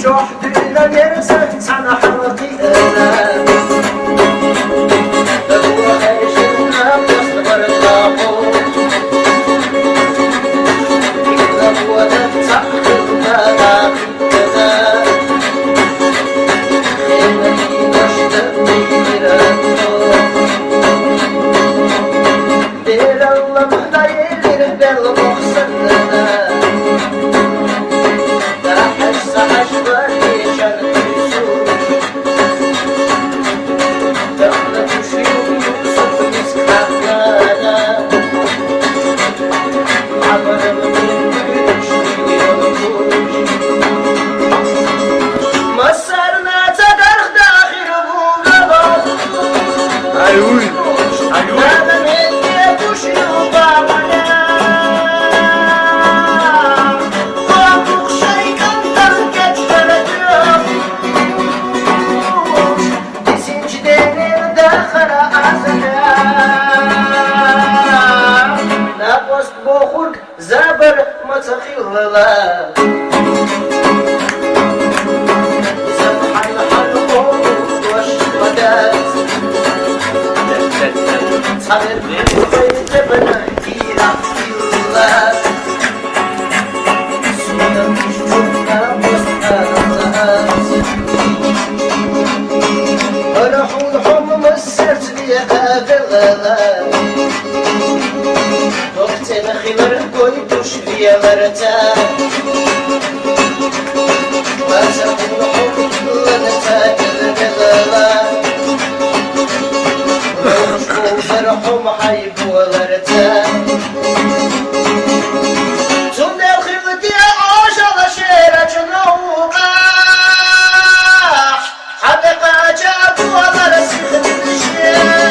وحدنا نرسل سنة حرقينا دور عيشنا بصبر الطابور يكذب ونتعقدنا نعقدنا خيمتي نشتب ميرانو دير الله مداير بالمحسننا زبر ما تخيلها سمح الحلقوم والشهدات صغير بيت بناتينا الله سونا مشتونا مستقلات روحوا لحم مسرت لي غابلات وقتنا خبر كنت شفيا مرتاح ما تقول حبك لنا تاكل بغلا وشكو فرحهم حيب ومرتاح ثم الخبتي عاش على شيرة نوقاح حدقة جابوا على رسيخة الشيخ